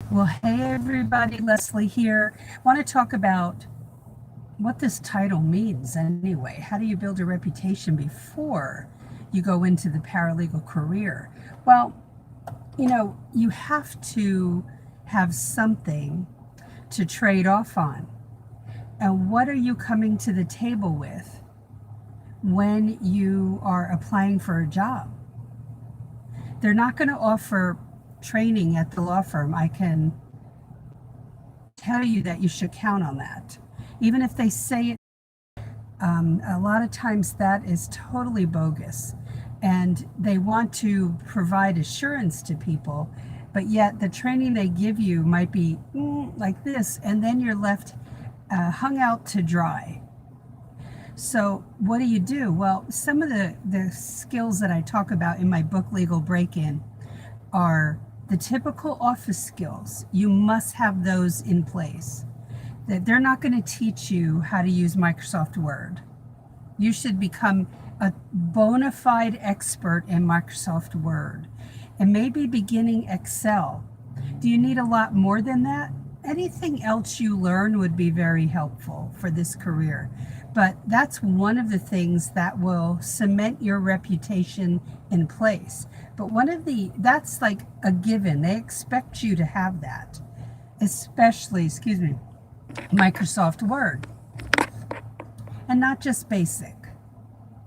Well, hey everybody, Leslie here. I want to talk about what this title means anyway. How do you build a reputation before you go into the paralegal career? Well, you have to have something to trade off on. And what are you coming to the table with when you are applying for a job? They're not going to offer training at the law firm. I can tell you that you should count on that. Even if they say it, a lot of times that is totally bogus. And they want to provide assurance to people, but yet the training they give you might be like this, and then you're left hung out to dry. So what do? Well, some of the skills that I talk about in my book, Legal Break-In, are the typical office skills. You must have those in place. That they're not going to teach you how to use Microsoft Word. You should become a bona fide expert in Microsoft Word and maybe beginning Excel. Do you need a lot more than that? Anything else you learn would be very helpful for this career. But that's one of the things that will cement your reputation in place. But that's like a given. They expect you to have that, especially, Microsoft Word. And not just basic.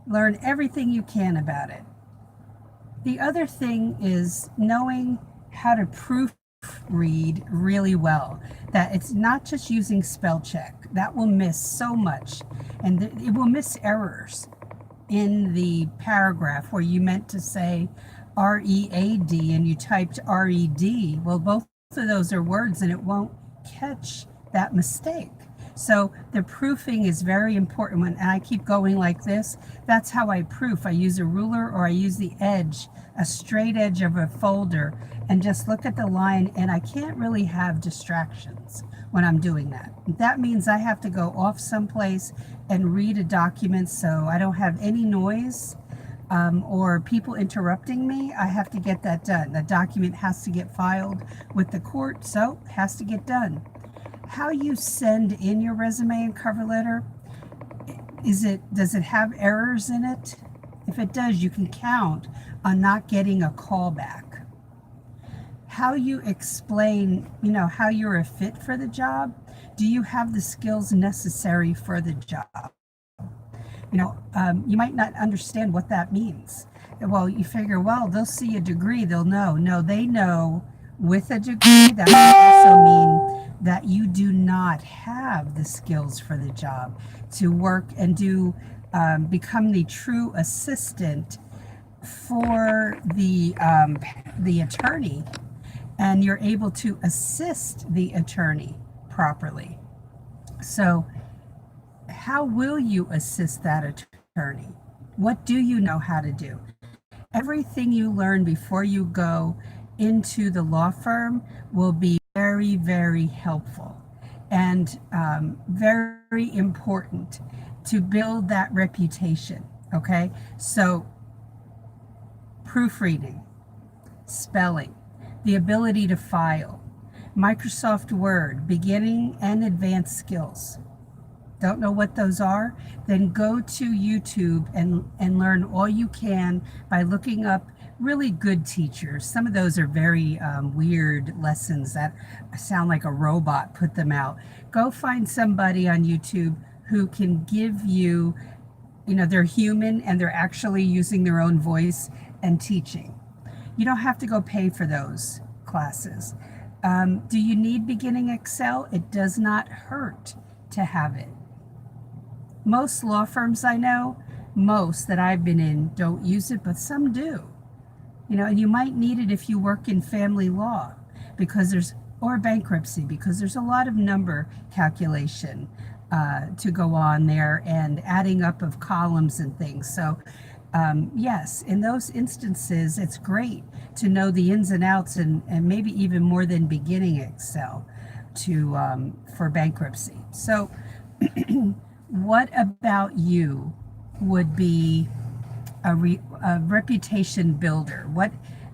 Learn everything you can about it. The other thing is knowing how to proofread really well. That it's not just using spell check. That will miss so much. And it will miss errors in the paragraph where you meant to say READ and you typed RED. Well, both of those are words and it won't catch that mistake. So the proofing is very important. And I keep going like this, that's how I proof. I use a ruler or I use the edge, a straight edge of a folder, and just look at the line, and I can't really have distractions when I'm doing that. That means I have to go off someplace and read a document so I don't have any noise or people interrupting me. I have to get that done. The document has to get filed with the court, so it has to get done. How you send in your resume and cover letter, does it have errors in it? If it does, you can count on not getting a call back. How you explain, how you're a fit for the job. Do you have the skills necessary for the job? You might not understand what that means. Well, you figure, well, they'll see a degree, they'll know. No, they know with a degree. That would also mean that you do not have the skills for the job to work and become the true assistant for the attorney, and you're able to assist the attorney properly. So how will you assist that attorney? What do you know how to do? Everything you learn before you go into the law firm will be very, very helpful and very important to build that reputation. Okay, so proofreading, spelling, the ability to file, Microsoft Word, beginning and advanced skills. Don't know what those are? Then go to YouTube and learn all you can by looking up really good teachers. Some of those are very weird lessons that sound like a robot put them out. Go find somebody on YouTube who can give you, they're human and they're actually using their own voice and teaching. You don't have to go pay for those classes. Do you need beginning Excel? It does not hurt to have it. Most law firms I know, most that I've been in, don't use it, but some do. And you might need it if you work in family law or bankruptcy, because there's a lot of number calculation to go on there and adding up of columns and things. So yes, in those instances, it's great to know the ins and outs and maybe even more than beginning Excel for bankruptcy. So what about you would be a reputation builder?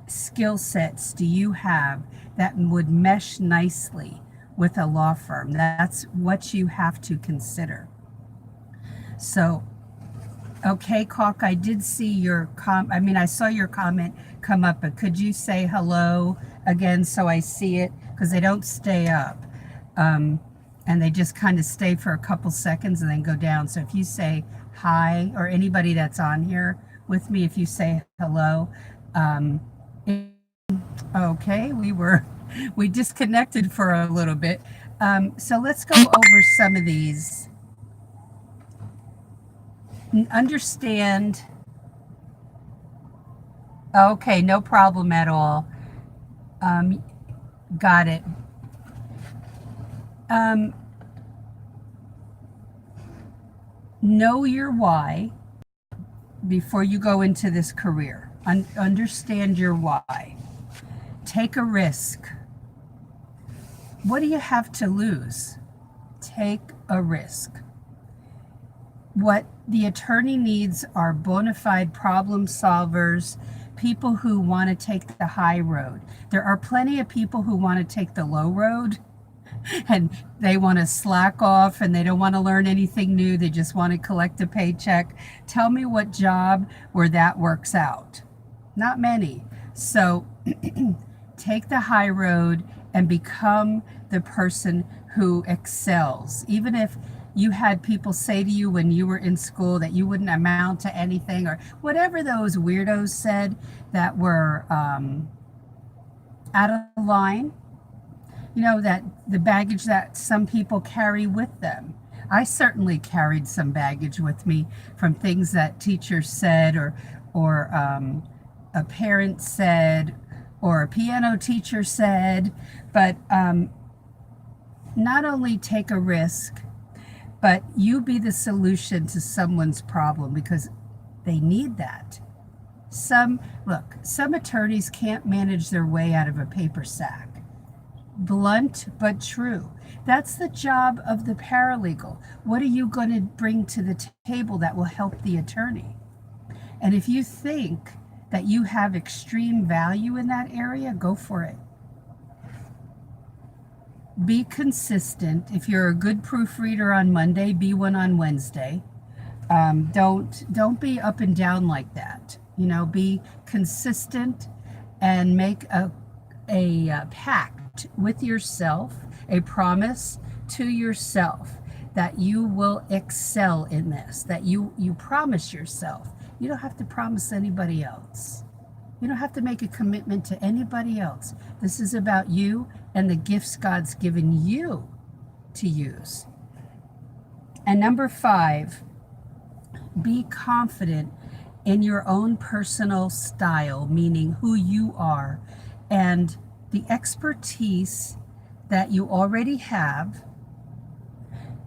skill sets do you have that would mesh nicely with a law firm? That's what you have to consider. So, okay, Caulk, I did see your I saw your comment come up, but could you say hello again so I see it? Because they don't stay up. And they just kind of stay for a couple seconds and then go down. So if you say hi, or anybody that's on here with me, if you say hello, um, okay, we disconnected for a little bit. So let's go over some of these. Understand. Okay, no problem at all. Got it. Know your why before you go into this career. Understand your why. Take a risk. What do you have to lose? Take a risk. What the attorney needs are bona fide problem solvers, people who want to take the high road. There are plenty of people who want to take the low road, and they want to slack off and they don't want to learn anything new. They just want to collect a paycheck. Tell me what job where that works out. Not many. So take the high road and become the person who excels. Even if you had people say to you when you were in school that you wouldn't amount to anything, or whatever those weirdos said that were out of line, that the baggage that some people carry with them. I certainly carried some baggage with me from things that teachers said, or a parent said, or a piano teacher said. But not only take a risk, but you be the solution to someone's problem, because they need that. Some attorneys can't manage their way out of a paper sack. Blunt but true. That's the job of the paralegal. What are you going to bring to the table that will help the attorney? And if you think that you have extreme value in that area, go for it. Be consistent. If you're a good proofreader on Monday, be one on Wednesday. Don't be up and down like that. Be consistent and make a pact with yourself, a promise to yourself that you will excel in this, that you promise yourself. You don't have to promise anybody else. You don't have to make a commitment to anybody else. This is about you and the gifts God's given you to use. And number 5, be confident in your own personal style, meaning who you are and the expertise that you already have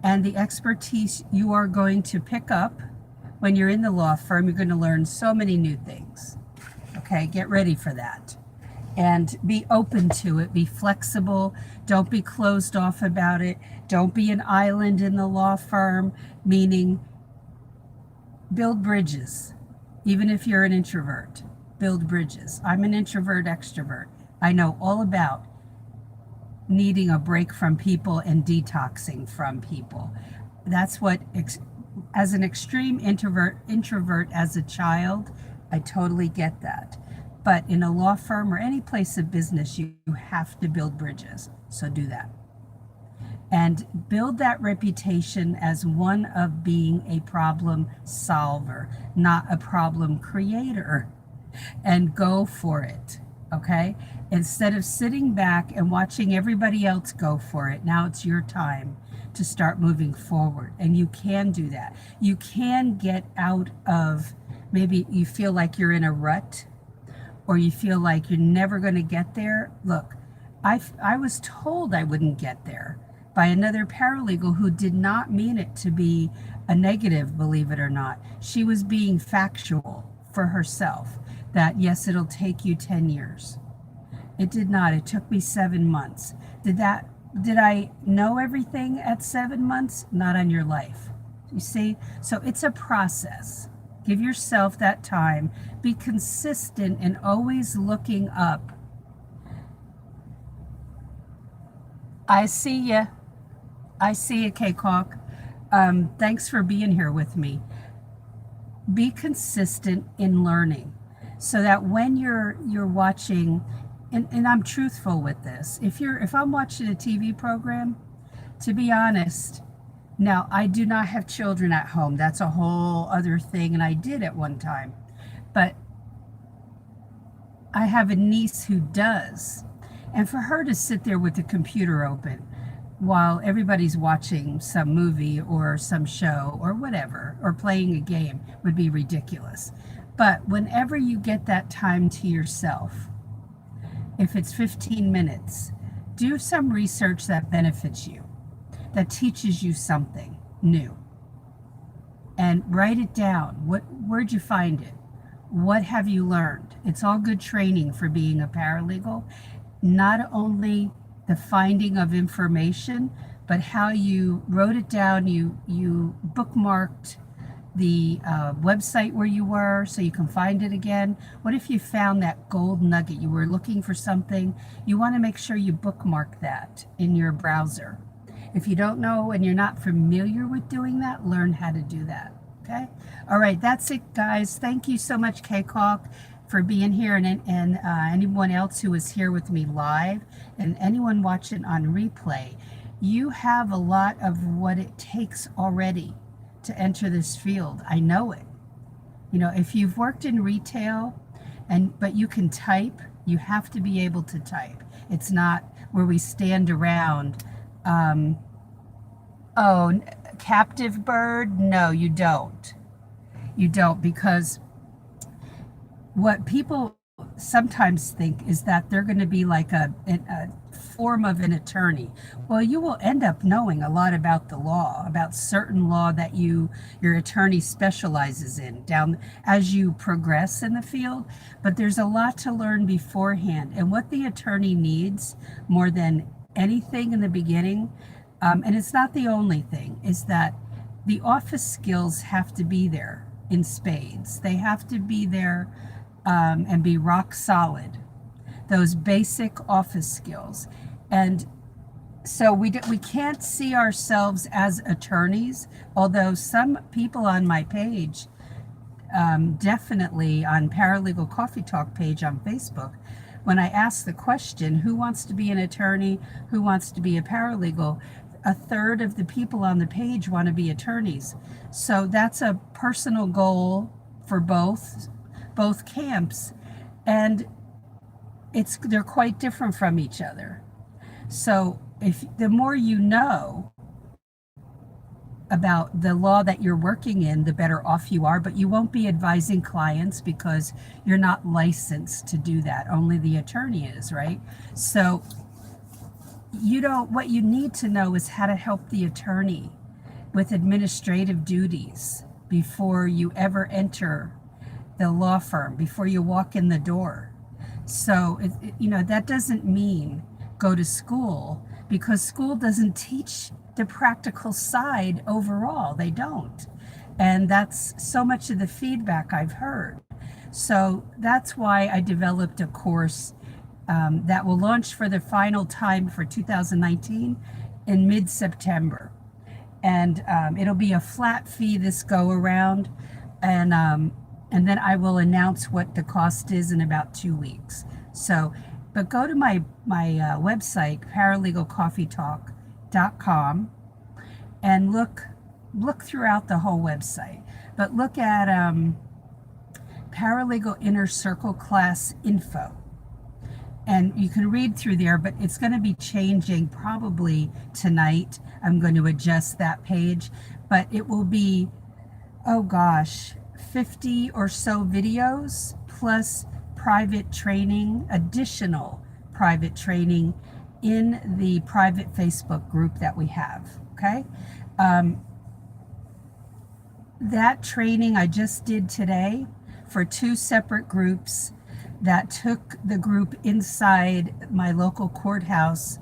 and the expertise you are going to pick up when you're in the law firm. You're going to learn so many new things. Okay, get ready for that. And be open to it. Be flexible. Don't be closed off about it. Don't be an island in the law firm, meaning build bridges. Even if you're an introvert, build bridges. I'm an introvert extrovert. I know all about needing a break from people and detoxing from people. That's what, as an extreme introvert as a child, I totally get that. But in a law firm or any place of business, you have to build bridges. So do that. And build that reputation as one of being a problem solver, not a problem creator. And go for it, okay? Instead of sitting back and watching everybody else go for it, now it's your time to start moving forward. And you can do that. You can get out of, maybe you feel like you're in a rut, or you feel like you're never going to get there. Look, I was told I wouldn't get there by another paralegal who did not mean it to be a negative, believe it or not. She was being factual for herself, that yes, it'll take you 10 years. It did not. It took me 7 months. Did I know everything at 7 months? Not on your life. You see? So it's a process. Give yourself that time. Be consistent and always looking up. I see you. I see you, K-Hawk. Thanks for being here with me. Be consistent in learning so that when you're watching, and I'm truthful with this, if I'm watching a TV program, to be honest, now I do not have children at home. That's a whole other thing, and I did at one time. But I have a niece who does. And for her to sit there with the computer open while everybody's watching some movie or some show or whatever, or playing a game, would be ridiculous. But whenever you get that time to yourself, if it's 15 minutes, do some research that benefits you, that teaches you something new. And write it down. Where'd you find it? What have you learned? It's all good training for being a paralegal. Not only the finding of information, but how you wrote it down, you bookmarked the website where you were so you can find it again. What if you found that gold nugget? You were looking for something. You want to make sure you bookmark that in your browser. If you don't know and you're not familiar with doing that, learn how to do that. Okay? All right, that's it, guys. Thank you so much, K-Hawk, for being here, and anyone else who is here with me live, and anyone watching on replay. You have a lot of what it takes already to enter this field. I know it. You know, if you've worked in retail but you can type, you have to be able to type. It's not where we stand around. Oh, captive bird? No, you don't. You don't, because what people sometimes think is that they're going to be like a form of an attorney. Well, you will end up knowing a lot about the law, about certain law that your attorney specializes in down as you progress in the field. But there's a lot to learn beforehand, and what the attorney needs more than anything in the beginning, and it's not the only thing, is that the office skills have to be there in spades. They have to be there and be rock solid, those basic office skills. And so we can't see ourselves as attorneys, although some people on my page, definitely on Paralegal Coffee Talk page on Facebook, when I ask the question, who wants to be an attorney, who wants to be a paralegal, a third of the people on the page want to be attorneys. So that's a personal goal for both camps, and they're quite different from each other. So if the more you know about the law that you're working in, the better off you are, but you won't be advising clients because you're not licensed to do that. Only the attorney is, right? So what you need to know is how to help the attorney with administrative duties before you ever enter the law firm, before you walk in the door. So, that doesn't mean go to school, because school doesn't teach the practical side overall. They don't. And that's so much of the feedback I've heard. So that's why I developed a course that will launch for the final time for 2019 in mid-September. And it'll be a flat fee this go around. And then I will announce what the cost is in about 2 weeks. So, but go to my website, paralegalcoffeetalk.com, and look throughout the whole website. But look at Paralegal Inner Circle class info. And you can read through there, but it's going to be changing probably tonight. I'm going to adjust that page, but it will be, 50 or so videos plus private training, additional private training in the private Facebook group that we have, okay? That training I just did today for 2 separate groups that took the group inside my local courthouse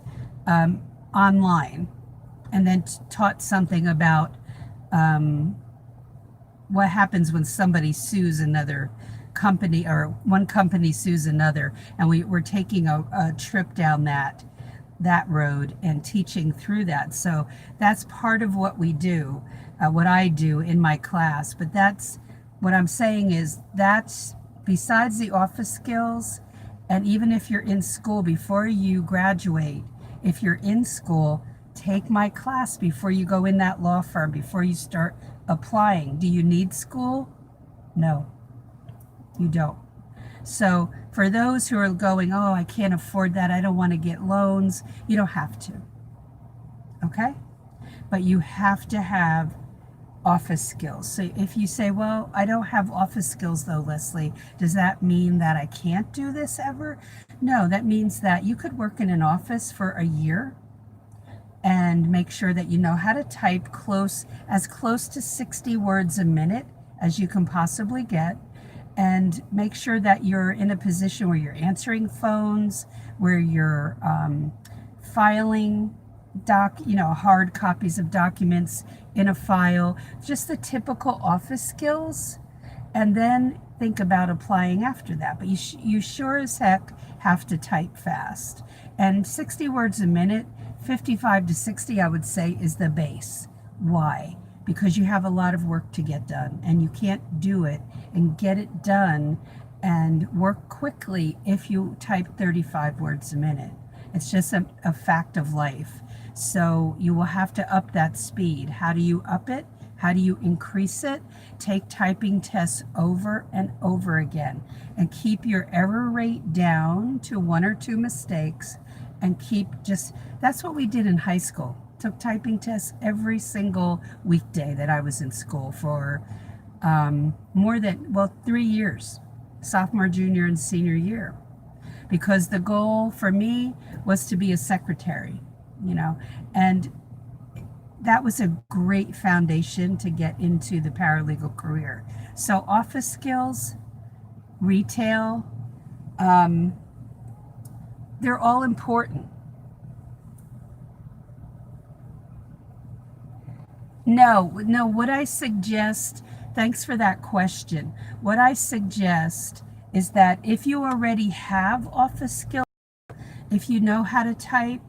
online, and then taught something about what happens when somebody sues another company, or one company sues another, and we're taking a trip down that road and teaching through that. So that's part of what we do, what I do in my class. But that's what I'm saying is that's besides the office skills. And even if you're in school, before you graduate, if you're in school, take my class before you go in that law firm, before you start applying. Do you need school? No, you don't. So for those who are going, oh, I can't afford that, I don't want to get loans, you don't have to. Okay? But you have to have office skills. So if you say, well, I don't have office skills though, Leslie, does that mean that I can't do this ever? No, that means that you could work in an office for a year and make sure that you know how to type as close to 60 words a minute as you can possibly get, and make sure that you're in a position where you're answering phones, where you're filing hard copies of documents in a file, just the typical office skills, and then think about applying after that. But you sure as heck have to type fast. And 60 words a minute, 55 to 60, I would say, is the base. Why? Because you have a lot of work to get done, and you can't do it and get it done and work quickly if you type 35 words a minute. It's just a fact of life. So you will have to up that speed. How do you up it? How do you increase it? Take typing tests over and over again, and keep your error rate down to 1 or 2 mistakes, and that's what we did in high school. Took typing tests every single weekday that I was in school for more than 3 years, sophomore, junior, and senior year, because the goal for me was to be a secretary, and that was a great foundation to get into the paralegal career. So office skills, retail, they're all important. No, what I suggest, thanks for that question. What I suggest is that if you already have office skills, if you know how to type,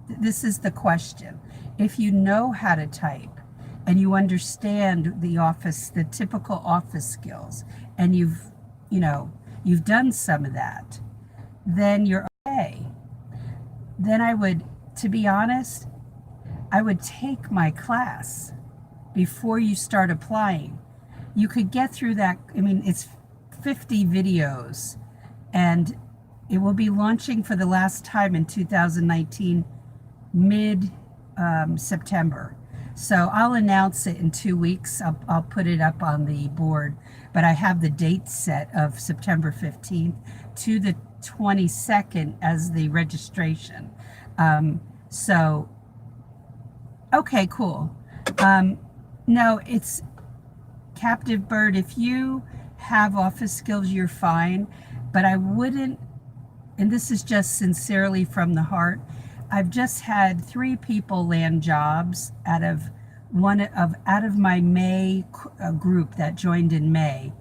this is the question. If you know how to type and you understand the typical office skills, and you've done some of that, then you're okay. Then to be honest, I would take my class before you start applying. You could get through that. I mean, it's 50 videos, and it will be launching for the last time in 2019, mid-September. So I'll announce it in 2 weeks. I'll put it up on the board, but I have the date set of September 15th to the 22nd as the registration. Okay, cool. No, it's Captive Bird. If you have office skills, you're fine, but I wouldn't, and this is just sincerely from the heart, I've just had 3 people land jobs out of my May group that joined in May.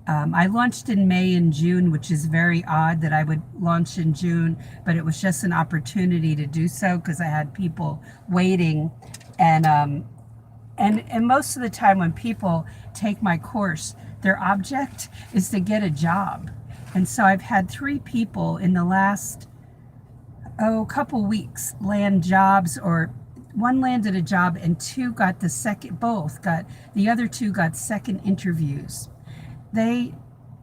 I launched in May and June, which is very odd that I would launch in June, but it was just an opportunity to do so because I had people waiting. And most of the time when people take my course, their object is to get a job. And so I've had 3 people in the last couple weeks land jobs, or one landed a job and 2 got the other 2 got second interviews.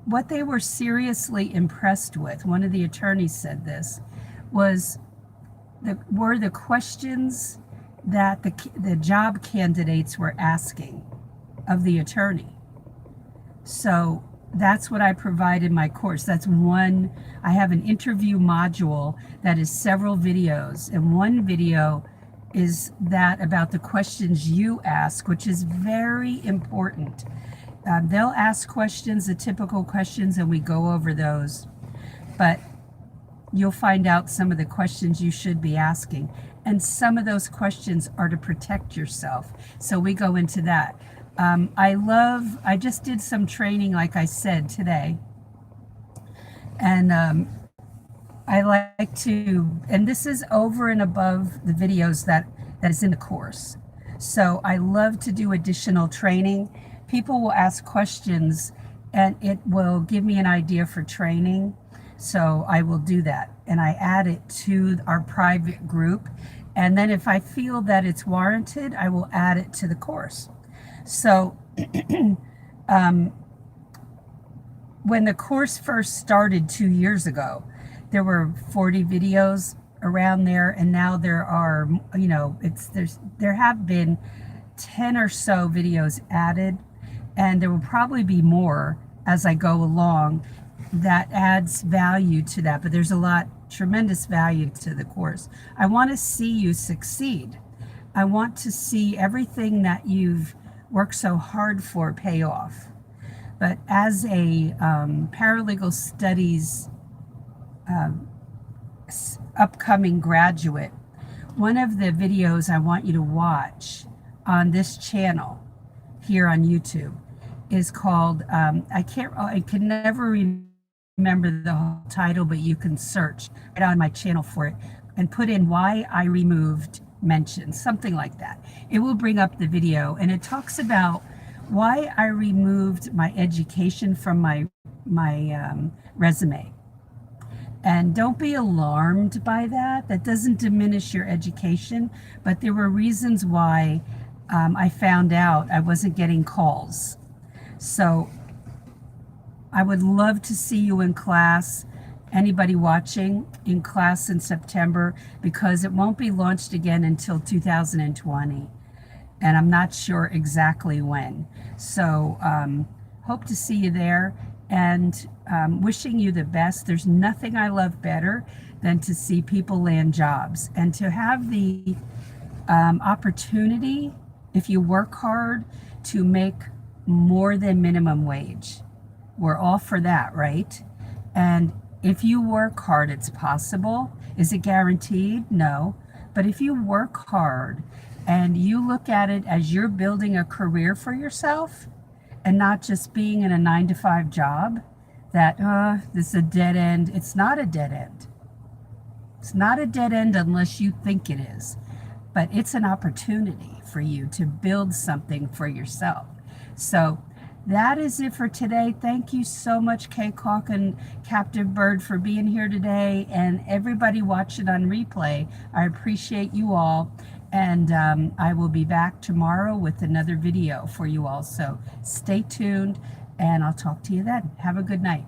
What they were seriously impressed with, one of the attorneys said this, were the questions that the job candidates were asking of the attorney. So that's what I provide in my course. That's one. I have an interview module that is several videos, and one video is that about the questions you ask, which is very important. They'll ask questions, the typical questions, and we go over those. But you'll find out some of the questions you should be asking. And some of those questions are to protect yourself. So we go into that. I just did some training, like I said, today. And I like to, and this is over and above the videos that is in the course. So I love to do additional training. People will ask questions and it will give me an idea for training. So I will do that. And I add it to our private group. And then if I feel that it's warranted, I will add it to the course. So when the course first started 2 years ago, there were 40 videos around there, and now there are, there have been 10 or so videos added, and there will probably be more as I go along that adds value to that. But there's tremendous value to the course. I want to see you succeed. I want to see everything that you've worked so hard for pay off. But as a paralegal studies upcoming graduate, one of the videos I want you to watch on this channel here on YouTube is called, I can never remember the whole title, but you can search right on my channel for it and put in why I removed mentions, something like that. It will bring up the video, and it talks about why I removed my education from my resume. And don't be alarmed by that. That doesn't diminish your education, but there were reasons why I found out I wasn't getting calls. So I would love to see you in class, anybody watching in class in September, because it won't be launched again until 2020. And I'm not sure exactly when. So hope to see you there, and wishing you the best. There's nothing I love better than to see people land jobs and to have the opportunity, if you work hard, to make more than minimum wage. We're all for that, right? And if you work hard, it's possible. Is it guaranteed? No. But if you work hard and you look at it as you're building a career for yourself and not just being in a 9-to-5 job, that this is a dead end. It's not a dead end. It's not a dead end unless you think it is. But it's an opportunity for you to build something for yourself. So that is it for today. Thank you so much, K-Hawk and Captive Bird, for being here today, and everybody watching on replay. I appreciate you all. And I will be back tomorrow with another video for you all. So stay tuned, and I'll talk to you then. Have a good night.